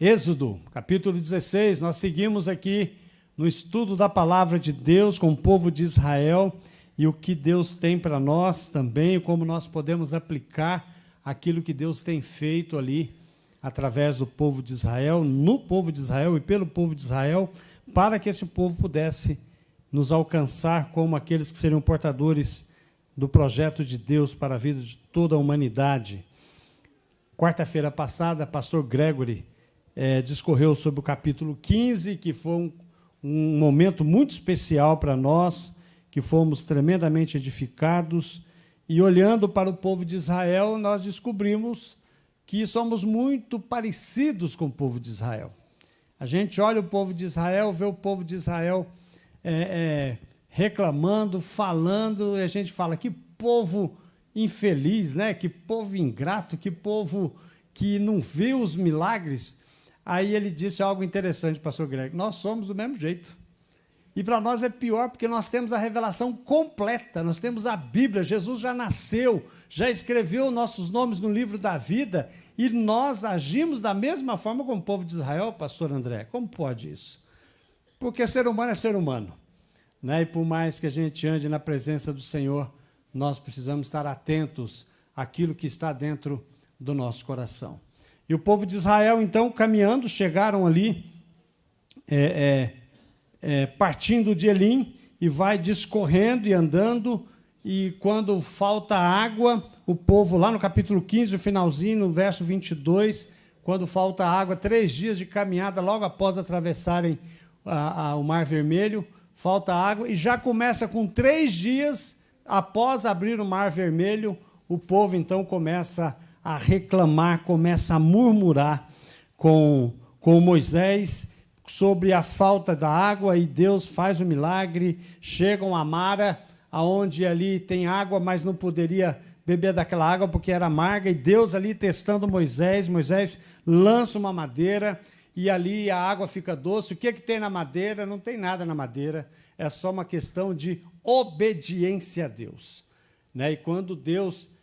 Êxodo, capítulo 16, nós seguimos aqui no estudo da palavra de Deus com o povo de Israel e o que Deus tem para nós também, como nós podemos aplicar aquilo que Deus tem feito ali através do povo de Israel, no povo de Israel e pelo povo de Israel, para que esse povo pudesse nos alcançar como aqueles que seriam portadores do projeto de Deus para a vida de toda a humanidade. Quarta-feira passada, pastor Gregory discorreu sobre o capítulo 15, que foi um momento muito especial para nós, que fomos tremendamente edificados, e olhando para o povo de Israel, nós descobrimos que somos muito parecidos com o povo de Israel. A gente olha o povo de Israel, vê o povo de Israel reclamando, falando, e a gente fala, que povo infeliz, né? Que povo ingrato, que povo que não vê os milagres. Aí ele disse algo interessante, pastor Greg, nós somos do mesmo jeito. E para nós é pior, porque nós temos a revelação completa, nós temos a Bíblia, Jesus já nasceu, já escreveu nossos nomes no livro da vida, e nós agimos da mesma forma como o povo de Israel, pastor André. Como pode isso? Porque ser humano é ser humano, né? E por mais que a gente ande na presença do Senhor, nós precisamos estar atentos àquilo que está dentro do nosso coração. E o povo de Israel, então, caminhando, chegaram ali, partindo de Elim, e vai discorrendo e andando, e quando falta água, o povo, lá no capítulo 15, no finalzinho, no verso 22, quando falta água, 3 dias de caminhada, logo após atravessarem o Mar Vermelho, falta água, e já começa com 3 dias, após abrir o Mar Vermelho, o povo, então, começa a reclamar, começa a murmurar com Moisés sobre a falta da água, e Deus faz o milagre, chegam a Mara, onde ali tem água, mas não poderia beber daquela água porque era amarga, e Deus ali testando Moisés lança uma madeira, e ali a água fica doce. O que tem na madeira? Não tem nada na madeira, é só uma questão de obediência a Deus, né? E quando Deus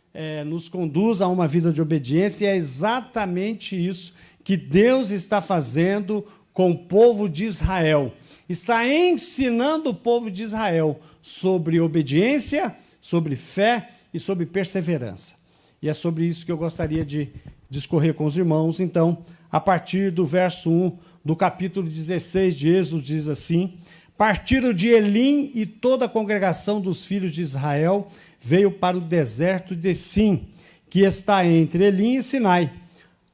nos conduz a uma vida de obediência, é exatamente isso que Deus está fazendo com o povo de Israel. Está ensinando o povo de Israel sobre obediência, sobre fé e sobre perseverança. E é sobre isso que eu gostaria de discorrer com os irmãos. Então, a partir do verso 1 do capítulo 16 de Êxodo, diz assim: partiram de Elim, e toda a congregação dos filhos de Israel veio para o deserto de Sim, que está entre Elim e Sinai.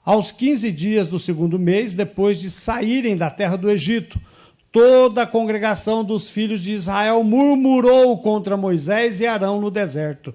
Aos 15 dias do 2º mês, depois de saírem da terra do Egito, toda a congregação dos filhos de Israel murmurou contra Moisés e Arão no deserto.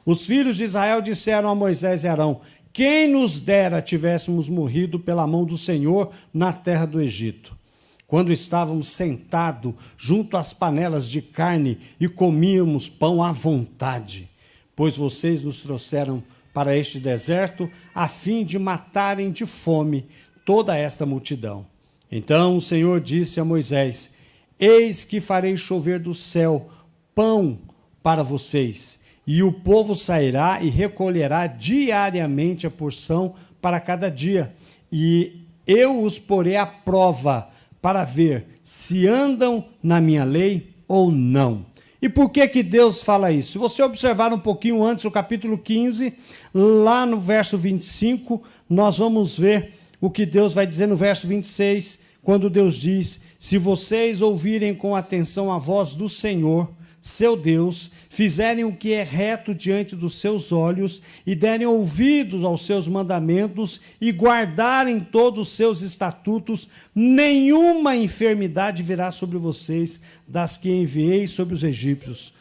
Os filhos de Israel disseram a Moisés e Arão: quem nos dera tivéssemos morrido pela mão do Senhor na terra do Egito, quando estávamos sentados junto às panelas de carne e comíamos pão à vontade, pois vocês nos trouxeram para este deserto a fim de matarem de fome toda esta multidão. Então o Senhor disse a Moisés: eis que farei chover do céu pão para vocês, e o povo sairá e recolherá diariamente a porção para cada dia, e eu os porei à prova para ver se andam na minha lei ou não. E por que Deus fala isso? Se você observar um pouquinho antes, o capítulo 15, lá no verso 25, nós vamos ver o que Deus vai dizer no verso 26, quando Deus diz: se vocês ouvirem com atenção a voz do Senhor, seu Deus, fizerem o que é reto diante dos seus olhos, e derem ouvidos aos seus mandamentos, e guardarem todos os seus estatutos, nenhuma enfermidade virá sobre vocês das que enviei sobre os egípcios,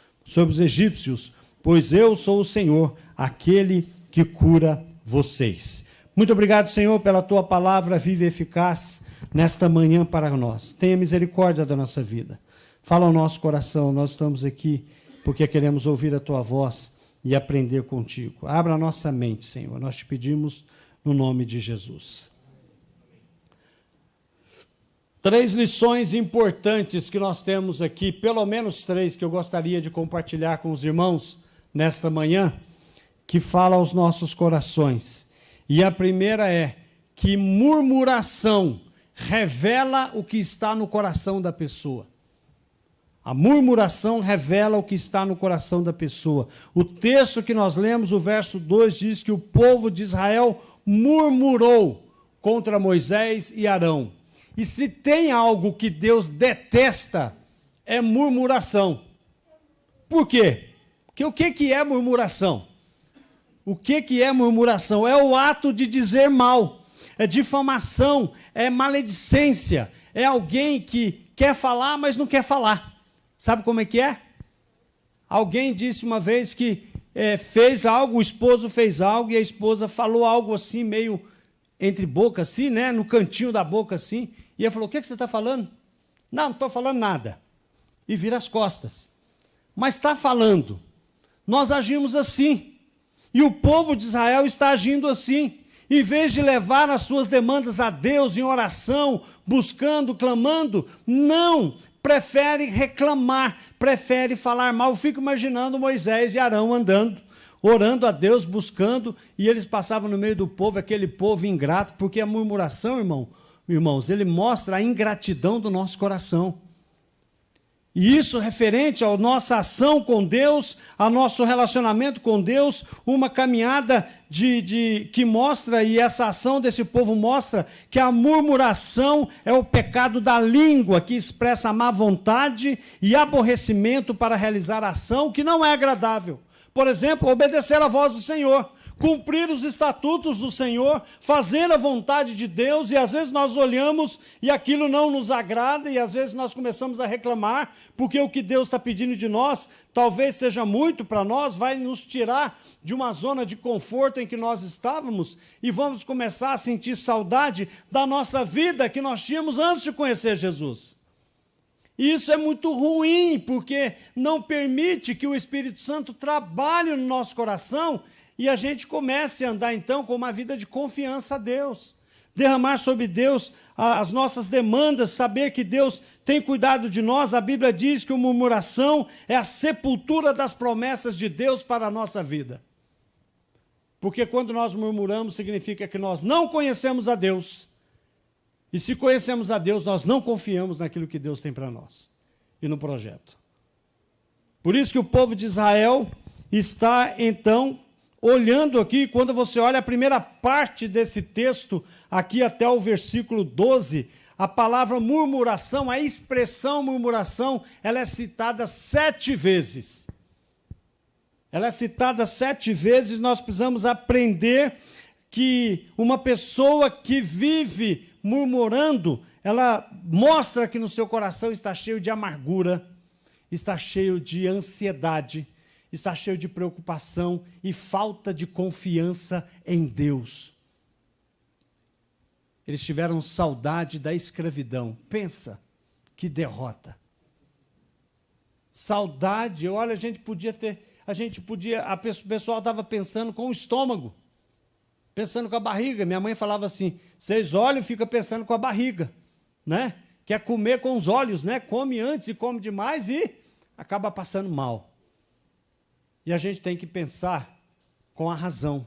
pois eu sou o Senhor, aquele que cura vocês. Muito obrigado, Senhor, pela tua palavra viva e eficaz nesta manhã para nós. Tenha misericórdia da nossa vida. Fala ao nosso coração, nós estamos aqui porque queremos ouvir a tua voz e aprender contigo. Abra a nossa mente, Senhor, nós te pedimos no nome de Jesus. 3 lições importantes que nós temos aqui, pelo menos 3, que eu gostaria de compartilhar com os irmãos nesta manhã, que fala aos nossos corações. E a primeira é que murmuração revela o que está no coração da pessoa. A murmuração revela o que está no coração da pessoa. O texto que nós lemos, o verso 2, diz que o povo de Israel murmurou contra Moisés e Arão. E se tem algo que Deus detesta, é murmuração. Por quê? Porque o que é murmuração? O que é murmuração? É o ato de dizer mal, é difamação, é maledicência, é alguém que quer falar, mas não quer falar. Sabe como é que é? Alguém disse uma vez que fez algo, o esposo fez algo, e a esposa falou algo assim, meio entre boca assim, né, no cantinho da boca assim, e ele falou, o que você está falando? Não estou falando nada. E vira as costas. Mas está falando. Nós agimos assim. E o povo de Israel está agindo assim. Em vez de levar as suas demandas a Deus em oração, buscando, clamando, não, prefere reclamar, prefere falar mal. Eu fico imaginando Moisés e Arão andando, orando a Deus, buscando, e eles passavam no meio do povo, aquele povo ingrato, porque a murmuração, irmãos, ele mostra a ingratidão do nosso coração. E isso referente à nossa ação com Deus, ao nosso relacionamento com Deus, uma caminhada que mostra, e essa ação desse povo mostra, que a murmuração é o pecado da língua, que expressa má vontade e aborrecimento para realizar a ação que não é agradável. Por exemplo, obedecer à voz do Senhor, cumprir os estatutos do Senhor, fazer a vontade de Deus, e às vezes nós olhamos e aquilo não nos agrada, e às vezes nós começamos a reclamar, porque o que Deus está pedindo de nós, talvez seja muito para nós, vai nos tirar de uma zona de conforto em que nós estávamos, e vamos começar a sentir saudade da nossa vida que nós tínhamos antes de conhecer Jesus. E isso é muito ruim, porque não permite que o Espírito Santo trabalhe no nosso coração, e a gente comece a andar, então, com uma vida de confiança a Deus. Derramar sobre Deus as nossas demandas, saber que Deus tem cuidado de nós. A Bíblia diz que a murmuração é a sepultura das promessas de Deus para a nossa vida. Porque quando nós murmuramos, significa que nós não conhecemos a Deus. E se conhecemos a Deus, nós não confiamos naquilo que Deus tem para nós e no projeto. Por isso que o povo de Israel está, então, olhando aqui, quando você olha a primeira parte desse texto, aqui até o versículo 12, a palavra murmuração, a expressão murmuração, ela é citada 7 vezes. Ela é citada 7 vezes, nós precisamos aprender que uma pessoa que vive murmurando, ela mostra que no seu coração está cheio de amargura, está cheio de ansiedade, está cheio de preocupação e falta de confiança em Deus. Eles tiveram saudade da escravidão. Pensa, que derrota. Saudade, olha, o pessoal estava pensando com o estômago, pensando com a barriga. Minha mãe falava assim, vocês olham e ficam pensando com a barriga, né? Quer comer com os olhos, né? Come antes e come demais e acaba passando mal. E a gente tem que pensar com a razão,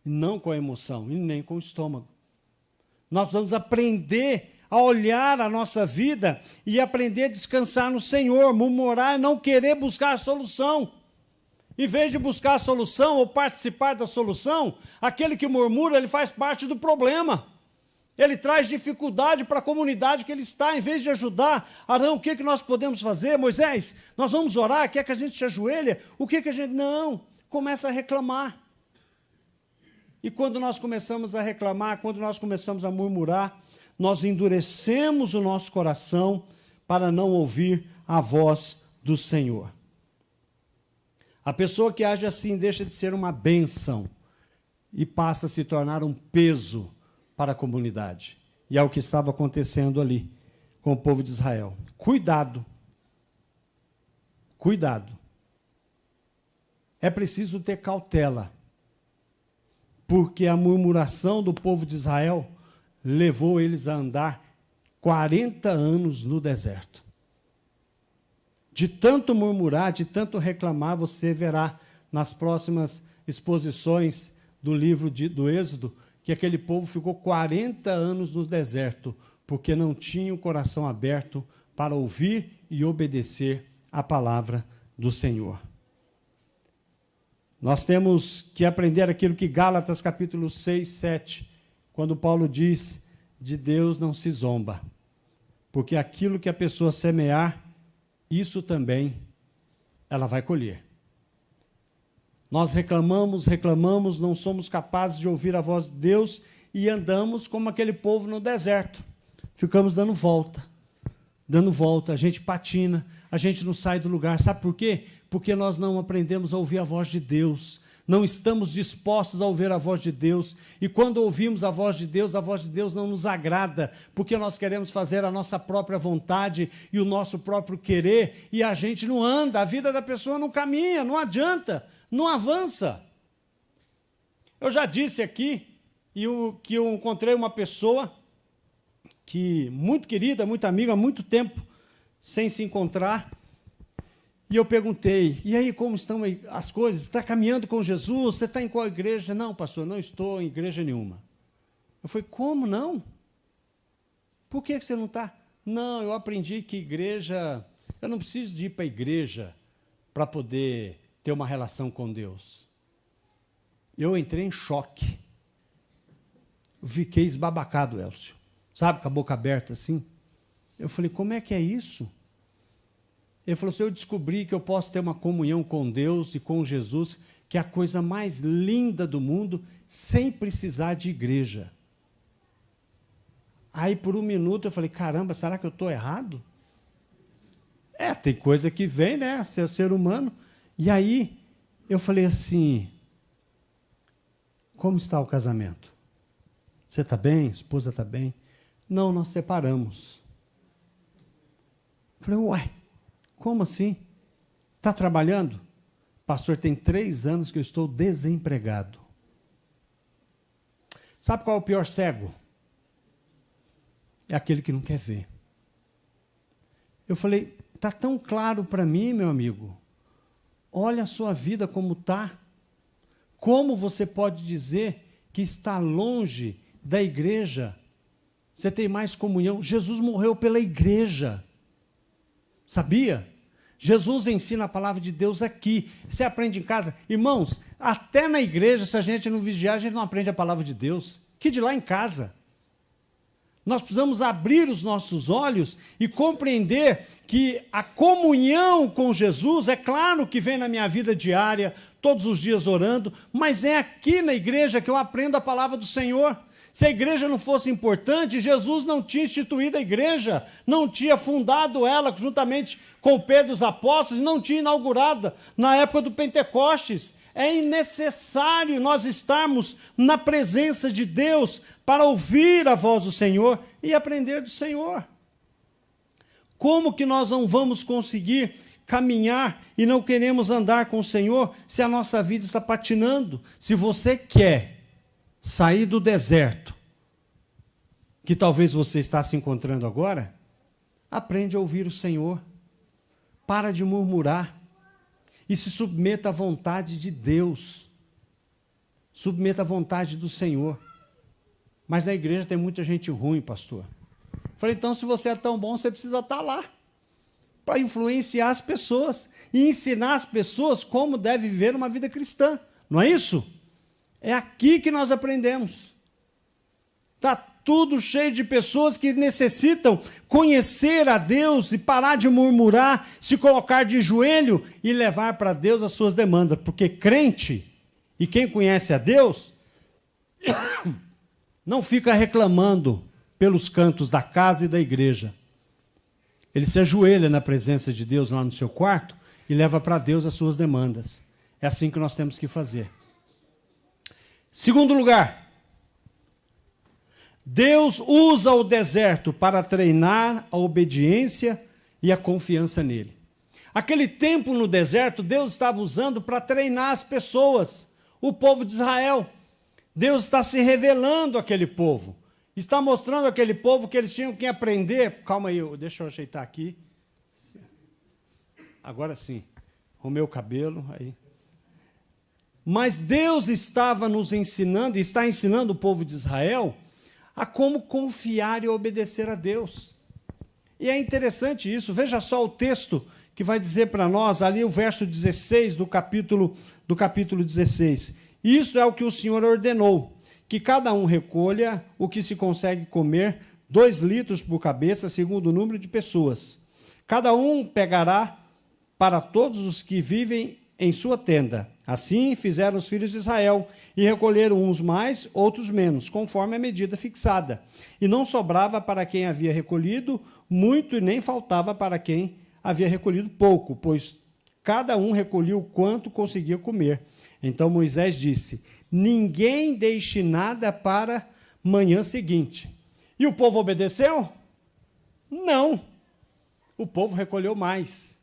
e não com a emoção, e nem com o estômago. Nós precisamos aprender a olhar a nossa vida e aprender a descansar no Senhor, murmurar e não querer buscar a solução. Em vez de buscar a solução ou participar da solução, aquele que murmura, ele faz parte do problema. Ele traz dificuldade para a comunidade que ele está. Em vez de ajudar, Arão, o que nós podemos fazer? Moisés, nós vamos orar, quer que a gente se ajoelhe? O que a gente... Não, começa a reclamar. E quando nós começamos a reclamar, quando nós começamos a murmurar, nós endurecemos o nosso coração para não ouvir a voz do Senhor. A pessoa que age assim deixa de ser uma bênção e passa a se tornar um peso para a comunidade. E é o que estava acontecendo ali com o povo de Israel. Cuidado. Cuidado. É preciso ter cautela, porque a murmuração do povo de Israel levou eles a andar 40 anos no deserto. De tanto murmurar, de tanto reclamar, você verá nas próximas exposições do livro do Êxodo, que aquele povo ficou 40 anos no deserto, porque não tinha o coração aberto para ouvir e obedecer a palavra do Senhor. Nós temos que aprender aquilo que Gálatas capítulo 6, 7, quando Paulo diz, de Deus não se zomba, porque aquilo que a pessoa semear, isso também ela vai colher. Nós reclamamos, não somos capazes de ouvir a voz de Deus e andamos como aquele povo no deserto. Ficamos dando volta, a gente patina, a gente não sai do lugar. Sabe por quê? Porque nós não aprendemos a ouvir a voz de Deus, não estamos dispostos a ouvir a voz de Deus, e quando ouvimos a voz de Deus não nos agrada, porque nós queremos fazer a nossa própria vontade e o nosso próprio querer, e a gente não anda, a vida da pessoa não caminha, não adianta, não avança. Eu já disse aqui que eu encontrei uma pessoa que muito querida, muito amiga, há muito tempo sem se encontrar, e eu perguntei, e aí, como estão as coisas? Está caminhando com Jesus? Você está em qual igreja? Não, pastor, não estou em igreja nenhuma. Eu falei, como não? Por que você não está? Não, eu aprendi que igreja, eu não preciso de ir para a igreja para poder ter uma relação com Deus. Eu entrei em choque. Eu fiquei esbabacado, Elcio. Sabe, com a boca aberta assim. Eu falei, como é que é isso? Ele falou assim, eu descobri que eu posso ter uma comunhão com Deus e com Jesus, que é a coisa mais linda do mundo, sem precisar de igreja. Aí, por um minuto, eu falei, caramba, será que eu estou errado? Tem coisa que vem, né, ser humano. E aí, eu falei assim, como está o casamento? Você está bem? A esposa está bem? Não, nós separamos. Eu falei, uai, como assim? Está trabalhando? Pastor, tem 3 anos que eu estou desempregado. Sabe qual é o pior cego? É aquele que não quer ver. Eu falei, está tão claro para mim, meu amigo. Olha a sua vida como está. Como você pode dizer que está longe da igreja? Você tem mais comunhão. Jesus morreu pela igreja. Sabia? Jesus ensina a palavra de Deus aqui. Você aprende em casa. Irmãos, até na igreja, se a gente não vigiar, a gente não aprende a palavra de Deus. Que de lá em casa. Nós precisamos abrir os nossos olhos e compreender que a comunhão com Jesus, é claro que vem na minha vida diária, todos os dias orando, mas é aqui na igreja que eu aprendo a palavra do Senhor. Se a igreja não fosse importante, Jesus não tinha instituído a igreja, não tinha fundado ela juntamente com Pedro e os apóstolos, não tinha inaugurado na época do Pentecostes. É necessário nós estarmos na presença de Deus para ouvir a voz do Senhor e aprender do Senhor. Como que nós não vamos conseguir caminhar e não queremos andar com o Senhor se a nossa vida está patinando? Se você quer sair do deserto, que talvez você está se encontrando agora, aprende a ouvir o Senhor, para de murmurar e se submeta à vontade de Deus, submeta à vontade do Senhor. Mas na igreja tem muita gente ruim, pastor. Falei, então se você é tão bom, você precisa estar lá, para influenciar as pessoas e ensinar as pessoas como deve viver uma vida cristã, não é isso? É aqui que nós aprendemos. Está tudo cheio de pessoas que necessitam conhecer a Deus e parar de murmurar, se colocar de joelho e levar para Deus as suas demandas. Porque crente, e quem conhece a Deus, não fica reclamando pelos cantos da casa e da igreja. Ele se ajoelha na presença de Deus lá no seu quarto e leva para Deus as suas demandas. É assim que nós temos que fazer. Segundo lugar, Deus usa o deserto para treinar a obediência e a confiança nele. Aquele tempo no deserto, Deus estava usando para treinar as pessoas, o povo de Israel. Deus está se revelando àquele povo, está mostrando àquele povo que eles tinham que aprender. Calma aí, deixa eu ajeitar aqui. Agora sim, arrumei o cabelo aí. Mas Deus estava nos ensinando, e está ensinando o povo de Israel, a como confiar e obedecer a Deus. E é interessante isso, veja só o texto que vai dizer para nós, ali o verso 16 do capítulo 16. Isso é o que o Senhor ordenou, que cada um recolha o que se consegue comer, 2 litros por cabeça, segundo o número de pessoas. Cada um pegará para todos os que vivem em sua tenda. Assim fizeram os filhos de Israel, e recolheram uns mais, outros menos, conforme a medida fixada. E não sobrava para quem havia recolhido muito, e nem faltava para quem havia recolhido pouco, pois cada um recolhia o quanto conseguia comer. Então Moisés disse: ninguém deixe nada para manhã seguinte. E o povo obedeceu? Não. O povo recolheu mais,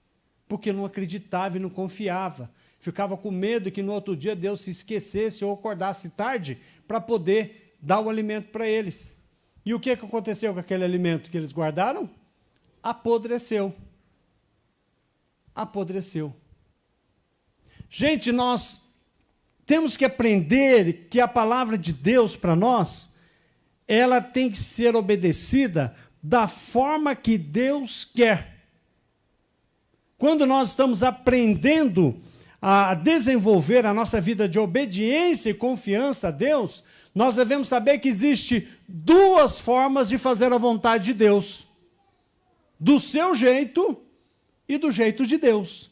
porque não acreditava e não confiava. Ficava com medo que no outro dia Deus se esquecesse ou acordasse tarde para poder dar o alimento para eles. E o que aconteceu com aquele alimento que eles guardaram? Apodreceu. Apodreceu. Gente, nós temos que aprender que a palavra de Deus para nós, ela tem que ser obedecida da forma que Deus quer. Quando nós estamos aprendendo a desenvolver a nossa vida de obediência e confiança a Deus, nós devemos saber que existe 2 formas de fazer a vontade de Deus: do seu jeito e do jeito de Deus.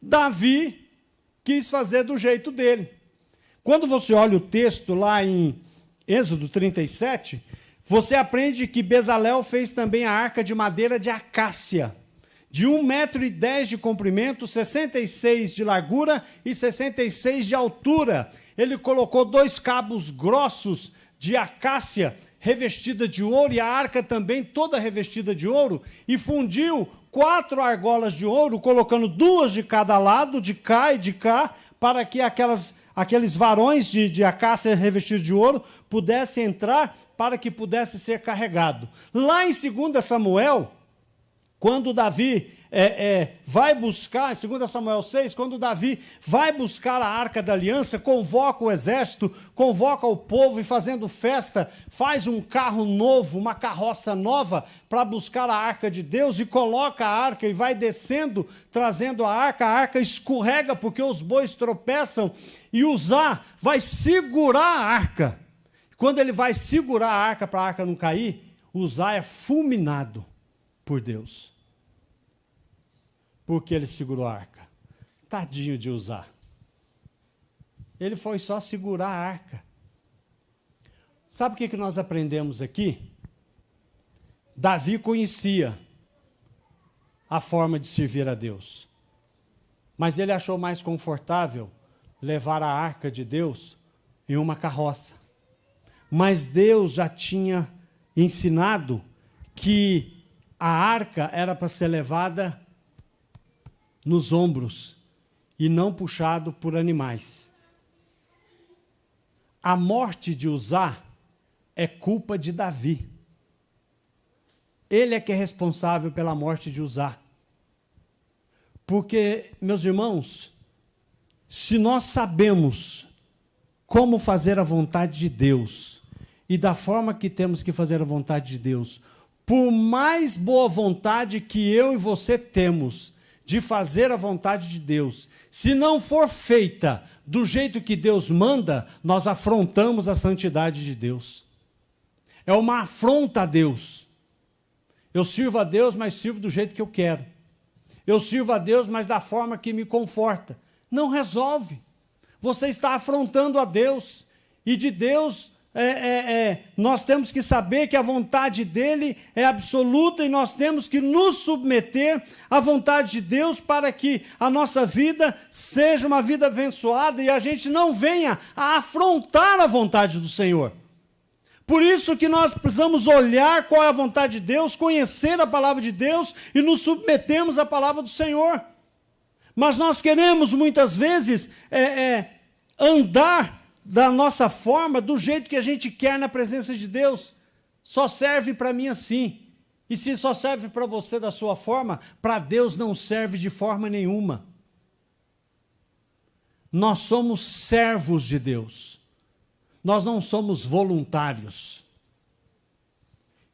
Davi quis fazer do jeito dele. Quando você olha o texto lá em Êxodo 37, você aprende que Bezalel fez também a arca de madeira de acácia, de 1,10 m de comprimento, 66 de largura e 66 de altura. Ele colocou 2 cabos grossos de acácia revestida de ouro, e a arca também toda revestida de ouro, e fundiu 4 argolas de ouro, colocando 2 de cada lado, de cá e de cá, para que aqueles varões de acácia revestidos de ouro pudessem entrar, para que pudesse ser carregado. Lá em 2 Samuel, quando Davi vai buscar, em 2 Samuel 6, quando Davi vai buscar a Arca da Aliança, convoca o exército, convoca o povo, e fazendo festa, faz um carro novo, uma carroça nova, para buscar a Arca de Deus, e coloca a arca, e vai descendo, trazendo a arca escorrega, porque os bois tropeçam, e Uzá vai segurar a arca. Quando ele vai segurar a arca, para a arca não cair, Uzá é fulminado por Deus. Porque ele segurou a arca. Tadinho de Uzá. Ele foi só segurar a arca. Sabe o que nós aprendemos aqui? Davi conhecia a forma de servir a Deus. Mas ele achou mais confortável levar a arca de Deus em uma carroça. Mas Deus já tinha ensinado que a arca era para ser levada nos ombros e não puxado por animais. A morte de Uzá é culpa de Davi. Ele é que é responsável pela morte de Uzá. Porque, meus irmãos, se nós sabemos como fazer a vontade de Deus e da forma que temos que fazer a vontade de Deus, por mais boa vontade que eu e você temos de fazer a vontade de Deus, se não for feita do jeito que Deus manda, nós afrontamos a santidade de Deus. É uma afronta a Deus. Eu sirvo a Deus, mas sirvo do jeito que eu quero. Eu sirvo a Deus, mas da forma que me conforta. Não resolve. Você está afrontando a Deus. E de Deus, nós temos que saber que a vontade dEle é absoluta, e nós temos que nos submeter à vontade de Deus para que a nossa vida seja uma vida abençoada e a gente não venha a afrontar a vontade do Senhor. Por isso que nós precisamos olhar qual é a vontade de Deus, conhecer a palavra de Deus e nos submetermos à palavra do Senhor. Mas nós queremos muitas vezes andar da nossa forma, do jeito que a gente quer na presença de Deus. Só serve para mim assim. E se só serve para você da sua forma, para Deus não serve de forma nenhuma. Nós somos servos de Deus. Nós não somos voluntários.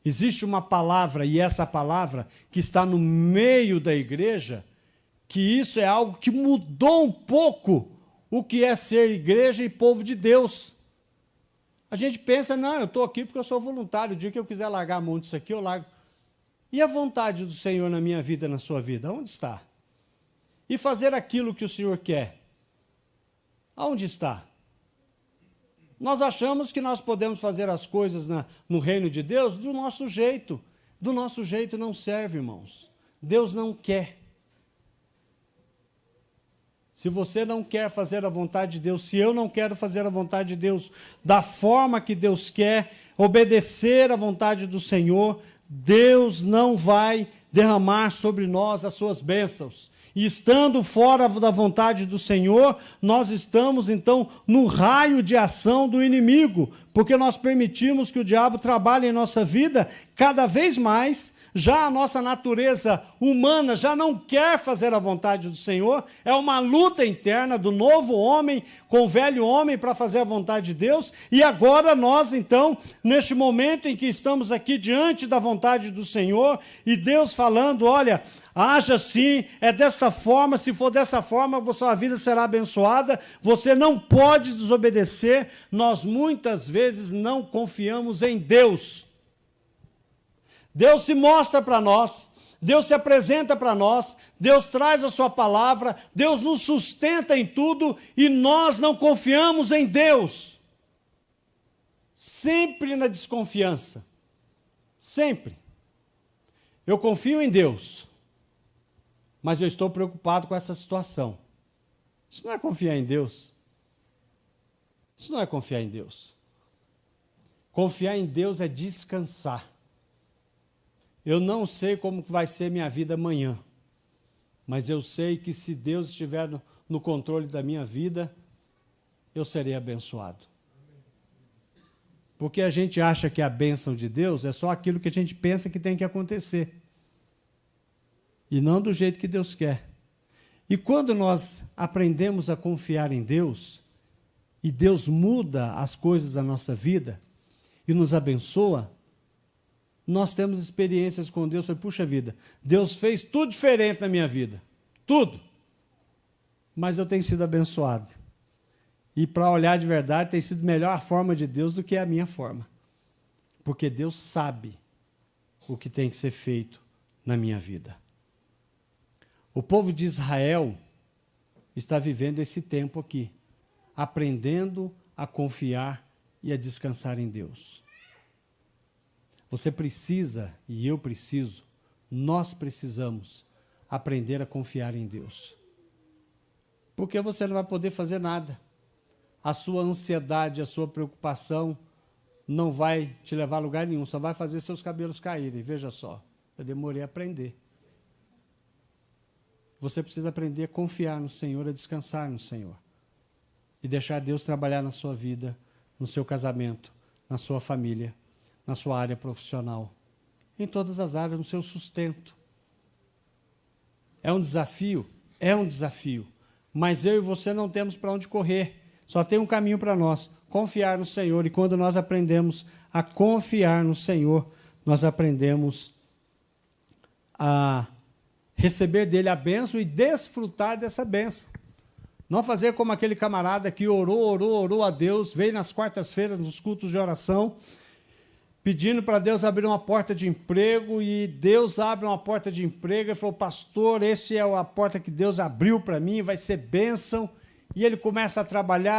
Existe uma palavra, e essa palavra que está no meio da igreja, que isso é algo que mudou um pouco o que é ser igreja e povo de Deus. A gente pensa, não, eu estou aqui porque eu sou voluntário, o dia que eu quiser largar a mão disso aqui, eu largo. E a vontade do Senhor na minha vida, na sua vida, onde está? E fazer aquilo que o Senhor quer, aonde está? Nós achamos que nós podemos fazer as coisas no reino de Deus do nosso jeito. Do nosso jeito não serve, irmãos. Deus não quer. Se você não quer fazer a vontade de Deus, se eu não quero fazer a vontade de Deus da forma que Deus quer, obedecer à vontade do Senhor, Deus não vai derramar sobre nós as suas bênçãos. E estando fora da vontade do Senhor, nós estamos, então, no raio de ação do inimigo, porque nós permitimos que o diabo trabalhe em nossa vida cada vez mais. Já a nossa natureza humana já não quer fazer a vontade do Senhor, é uma luta interna do novo homem com o velho homem para fazer a vontade de Deus, e agora nós, então, neste momento em que estamos aqui diante da vontade do Senhor, e Deus falando, olha, haja assim, é desta forma, se for dessa forma, a sua vida será abençoada, você não pode desobedecer. Nós muitas vezes não confiamos em Deus. Deus se mostra para nós, Deus se apresenta para nós, Deus traz a sua palavra, Deus nos sustenta em tudo e nós não confiamos em Deus. Sempre na desconfiança, sempre. Eu confio em Deus, mas eu estou preocupado com essa situação. Isso não é confiar em Deus. Isso não é confiar em Deus. Confiar em Deus é descansar. Eu não sei como vai ser minha vida amanhã, mas eu sei que se Deus estiver no controle da minha vida, eu serei abençoado. Porque a gente acha que a bênção de Deus é só aquilo que a gente pensa que tem que acontecer. E não do jeito que Deus quer. E quando nós aprendemos a confiar em Deus, e Deus muda as coisas da nossa vida, e nos abençoa, nós temos experiências com Deus. Falei, puxa vida, Deus fez tudo diferente na minha vida. Tudo. Mas eu tenho sido abençoado. E para olhar de verdade, tem sido melhor a forma de Deus do que a minha forma. Porque Deus sabe o que tem que ser feito na minha vida. O povo de Israel está vivendo esse tempo aqui, aprendendo a confiar e a descansar em Deus. Você precisa, e eu preciso, nós precisamos aprender a confiar em Deus. Porque você não vai poder fazer nada. A sua ansiedade, a sua preocupação não vai te levar a lugar nenhum, só vai fazer seus cabelos caírem. Veja só, eu demorei a aprender. Você precisa aprender a confiar no Senhor, a descansar no Senhor. E deixar Deus trabalhar na sua vida, no seu casamento, na sua família, na sua área profissional, em todas as áreas, no seu sustento. É um desafio, mas eu e você não temos para onde correr, só tem um caminho para nós, confiar no Senhor, e quando nós aprendemos a confiar no Senhor, nós aprendemos a receber dele a bênção e desfrutar dessa bênção. Não fazer como aquele camarada que orou a Deus, veio nas quartas-feiras, nos cultos de oração, pedindo para Deus abrir uma porta de emprego, e Deus abre uma porta de emprego, e falou, pastor, essa é a porta que Deus abriu para mim, vai ser bênção, e ele começa a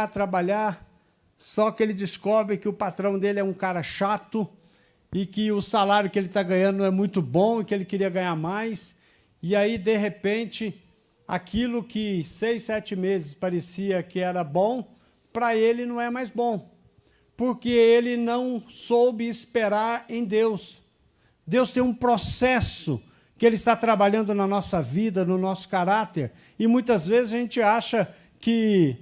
trabalhar, só que ele descobre que o patrão dele é um cara chato, e que o salário que ele está ganhando não é muito bom, e que ele queria ganhar mais, e aí, de repente, aquilo que 6, 7 meses parecia que era bom, para ele não é mais bom. Porque ele não soube esperar em Deus. Deus tem um processo que Ele está trabalhando na nossa vida, no nosso caráter, e muitas vezes a gente acha que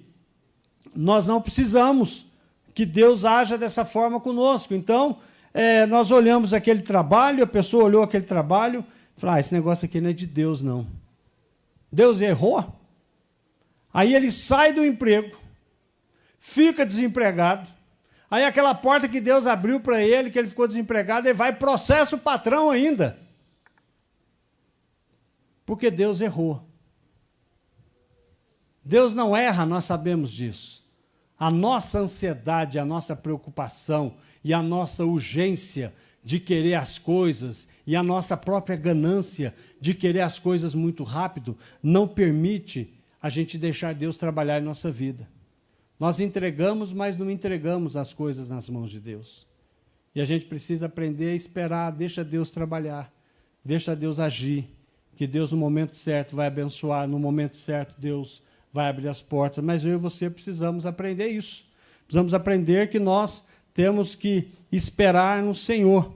nós não precisamos que Deus haja dessa forma conosco. Então, nós olhamos aquele trabalho, a pessoa olhou aquele trabalho, e falou, esse negócio aqui não é de Deus, não. Deus errou? Aí ele sai do emprego, fica desempregado. Aí aquela porta que Deus abriu para ele, que ele ficou desempregado, ele vai e processa o patrão ainda. Porque Deus errou. Deus não erra, nós sabemos disso. A nossa ansiedade, a nossa preocupação e a nossa urgência de querer as coisas e a nossa própria ganância de querer as coisas muito rápido não permite a gente deixar Deus trabalhar em nossa vida. Nós entregamos, mas não entregamos as coisas nas mãos de Deus. E a gente precisa aprender a esperar, deixa Deus trabalhar, deixa Deus agir, que Deus no momento certo vai abençoar, no momento certo Deus vai abrir as portas. Mas eu e você precisamos aprender isso. Precisamos aprender que nós temos que esperar no Senhor,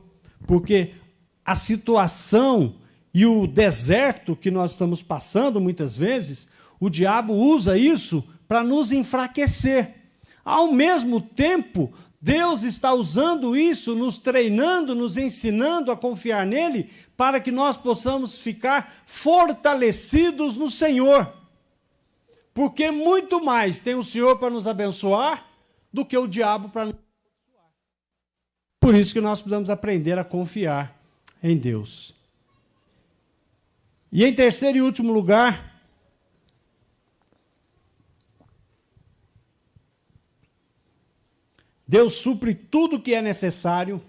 porque a situação e o deserto que nós estamos passando, muitas vezes, o diabo usa isso para nos enfraquecer. Ao mesmo tempo, Deus está usando isso, nos treinando, nos ensinando a confiar nele, para que nós possamos ficar fortalecidos no Senhor. Porque muito mais tem o Senhor para nos abençoar do que o diabo para nos abençoar. Por isso que nós precisamos aprender a confiar em Deus. E em terceiro e último lugar, Deus supre tudo o que é necessário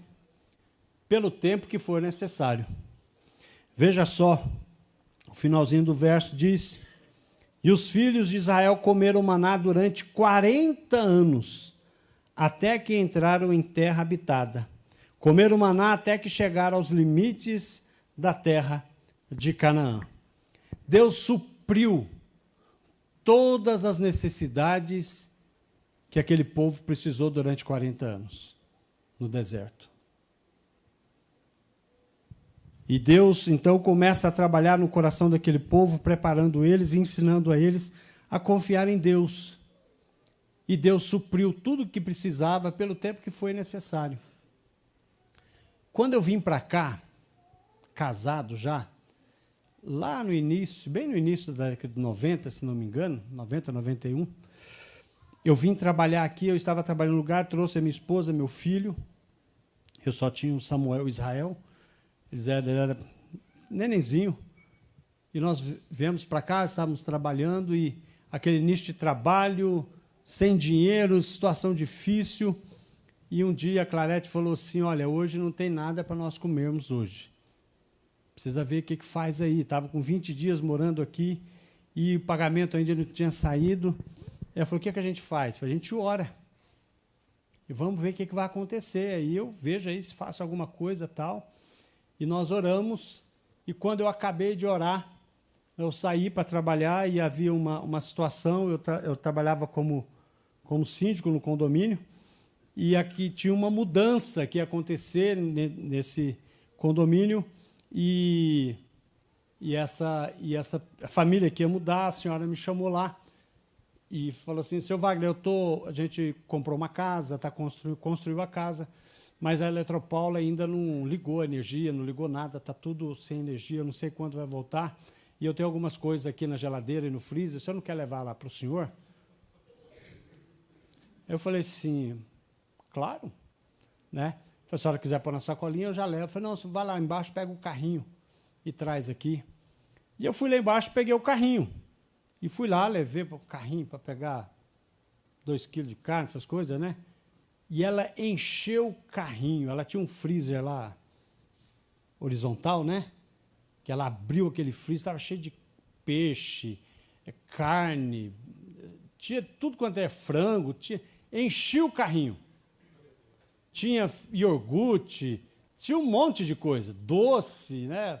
pelo tempo que for necessário. Veja só, o finalzinho do verso diz: e os filhos de Israel comeram maná durante 40 anos, até que entraram em terra habitada. Comeram maná até que chegaram aos limites da terra de Canaã. Deus supriu todas as necessidades que aquele povo precisou durante 40 anos no deserto. E Deus, então, começa a trabalhar no coração daquele povo, preparando eles e ensinando a eles a confiar em Deus. E Deus supriu tudo o que precisava pelo tempo que foi necessário. Quando eu vim para cá, casado já, lá no início, bem no início da década de 90, se não me engano, 90, 91, eu vim trabalhar aqui, eu estava trabalhando no lugar, trouxe a minha esposa, meu filho, eu só tinha o Samuel e o Israel, ele era nenenzinho, e nós viemos para cá, estávamos trabalhando, e aquele início de trabalho, sem dinheiro, situação difícil, e um dia a Clarete falou assim: olha, hoje não tem nada para nós comermos hoje. Precisa ver o que faz aí. Estava com 20 dias morando aqui, e o pagamento ainda não tinha saído. Ela falou: o que a gente faz? A gente ora. E vamos ver o que vai acontecer. Aí eu vejo aí se faço alguma coisa tal. E nós oramos, e quando eu acabei de orar, eu saí para trabalhar e havia uma situação, eu trabalhava como síndico no condomínio, e aqui tinha uma mudança que ia acontecer nesse condomínio, e essa família que ia mudar, a senhora me chamou lá, e falou assim: seu Wagner, a gente comprou uma casa, construiu a casa, mas a Eletropaula ainda não ligou a energia, não ligou nada, está tudo sem energia, não sei quando vai voltar, e eu tenho algumas coisas aqui na geladeira e no freezer, o senhor não quer levar lá para o senhor? Eu falei assim, claro, né? Se a senhora quiser pôr na sacolinha, eu já levo. Eu falei: não, você vai lá embaixo, pega o carrinho e traz aqui. E eu fui lá embaixo, peguei o carrinho, e fui lá, levei para o carrinho para pegar 2 quilos de carne, essas coisas, né? E ela encheu o carrinho, ela tinha um freezer lá, horizontal, né? Que ela abriu aquele freezer, estava cheio de peixe, carne, tinha tudo quanto é frango, encheu o carrinho. Tinha iogurte, tinha um monte de coisa, doce, né?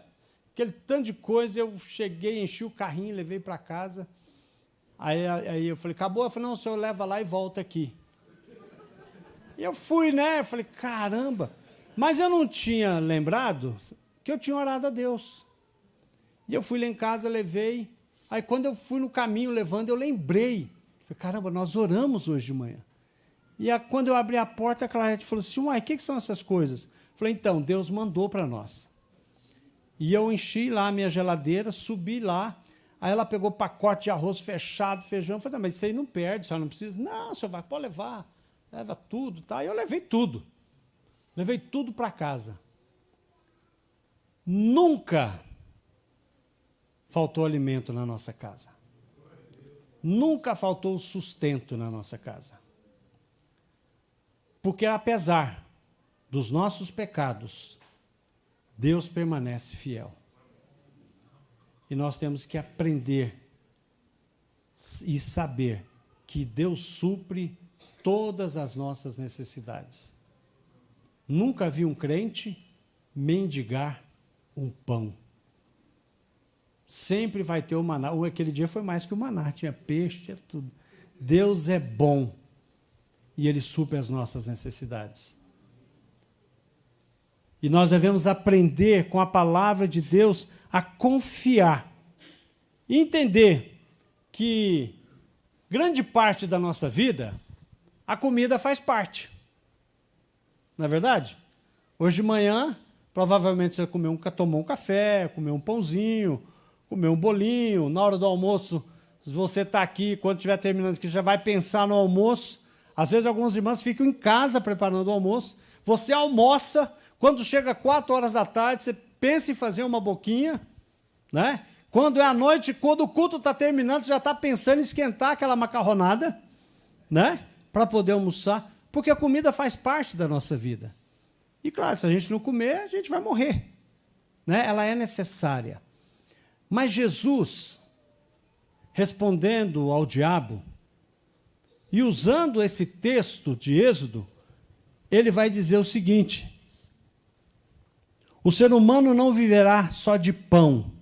Aquele tanto de coisa, eu cheguei, enchi o carrinho, levei para casa. Aí eu falei: acabou? Eu falei: não, o senhor leva lá e volta aqui. E eu fui, né? Eu falei: caramba! Mas eu não tinha lembrado que eu tinha orado a Deus. E eu fui lá em casa, levei. Aí, quando eu fui no caminho levando, eu lembrei. Falei: caramba, nós oramos hoje de manhã. E quando eu abri a porta, a Clarete falou assim: uai, o que são essas coisas? Eu falei: então, Deus mandou para nós. E eu enchi lá a minha geladeira, subi lá. Aí ela pegou pacote de arroz fechado, feijão. Eu falei, não, mas isso aí não perde, a senhora não precisa. Não, senhor vai, pode levar. Leva tudo. Tá? E eu levei tudo. Levei tudo para casa. Nunca faltou alimento na nossa casa. Nunca faltou sustento na nossa casa. Porque apesar dos nossos pecados, Deus permanece fiel. E nós temos que aprender e saber que Deus supre todas as nossas necessidades. Nunca vi um crente mendigar um pão. Sempre vai ter o maná. Aquele dia foi mais que o maná, tinha peixe, tinha tudo. Deus é bom e Ele supre as nossas necessidades. E nós devemos aprender com a palavra de Deus a confiar e entender que grande parte da nossa vida, a comida faz parte. Não é verdade? Hoje de manhã, provavelmente você tomou um café, comeu um pãozinho, comeu um bolinho. Na hora do almoço, se você está aqui, quando estiver terminando aqui, já vai pensar no almoço. Às vezes, algumas irmãs ficam em casa preparando o almoço. Você almoça, quando chega 4 horas da tarde, você pensa em fazer uma boquinha, né? Quando é à noite, quando o culto está terminando, você já está pensando em esquentar aquela macarronada, né? Para poder almoçar, porque a comida faz parte da nossa vida. E, claro, se a gente não comer, a gente vai morrer, né? Ela é necessária. Mas Jesus, respondendo ao diabo, e usando esse texto de Êxodo, ele vai dizer o seguinte: o ser humano não viverá só de pão,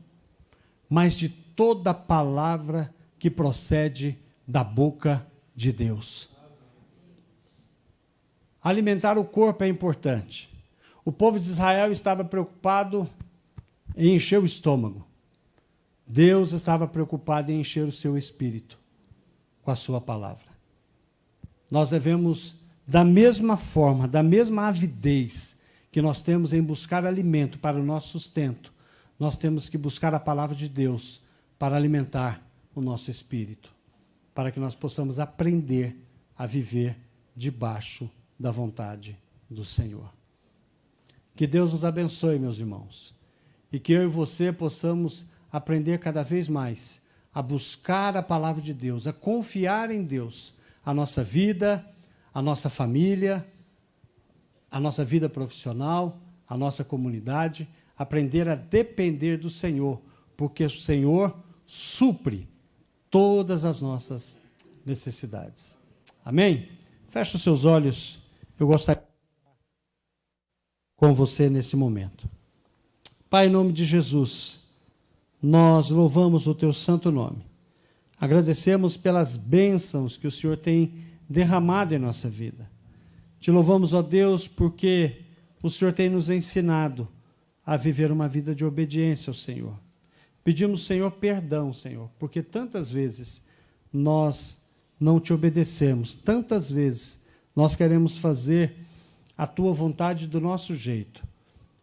mas de toda palavra que procede da boca de Deus. Alimentar o corpo é importante. O povo de Israel estava preocupado em encher o estômago. Deus estava preocupado em encher o seu espírito com a sua palavra. Nós devemos, da mesma forma, da mesma avidez que nós temos em buscar alimento para o nosso sustento, nós temos que buscar a palavra de Deus para alimentar o nosso espírito, para que nós possamos aprender a viver debaixo da vontade do Senhor. Que Deus nos abençoe, meus irmãos, e que eu e você possamos aprender cada vez mais a buscar a palavra de Deus, a confiar em Deus, a nossa vida, a nossa família, a nossa vida profissional, a nossa comunidade, aprender a depender do Senhor, porque o Senhor supre todas as nossas necessidades. Amém? Feche os seus olhos, eu gostaria de falar com você nesse momento. Pai, em nome de Jesus, nós louvamos o teu santo nome. Agradecemos pelas bênçãos que o Senhor tem derramado em nossa vida. Te louvamos, ó Deus, porque o Senhor tem nos ensinado a viver uma vida de obediência ao Senhor. Pedimos, Senhor, perdão, Senhor, porque tantas vezes nós não te obedecemos, tantas vezes nós queremos fazer a tua vontade do nosso jeito,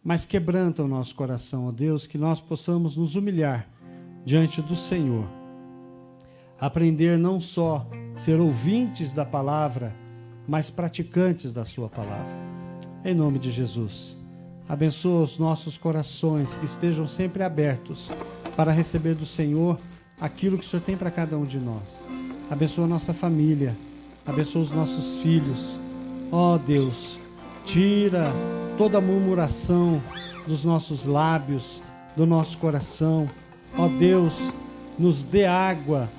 mas quebranta o nosso coração, ó Deus, que nós possamos nos humilhar diante do Senhor, aprender não só ser ouvintes da palavra, mas praticantes da sua palavra. Em nome de Jesus, abençoa os nossos corações, que estejam sempre abertos para receber do Senhor aquilo que o Senhor tem para cada um de nós. Abençoa a nossa família, abençoa os nossos filhos. Ó Deus, tira toda a murmuração dos nossos lábios, do nosso coração. Ó Deus, nos dê água,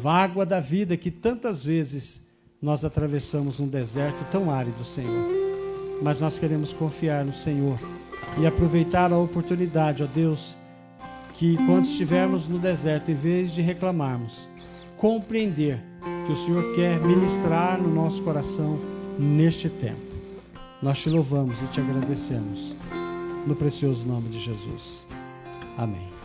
a água da vida, que tantas vezes nós atravessamos um deserto tão árido, Senhor. Mas nós queremos confiar no Senhor e aproveitar a oportunidade, ó Deus, que quando estivermos no deserto, em vez de reclamarmos, compreender que o Senhor quer ministrar no nosso coração neste tempo. Nós te louvamos e te agradecemos, no precioso nome de Jesus. Amém.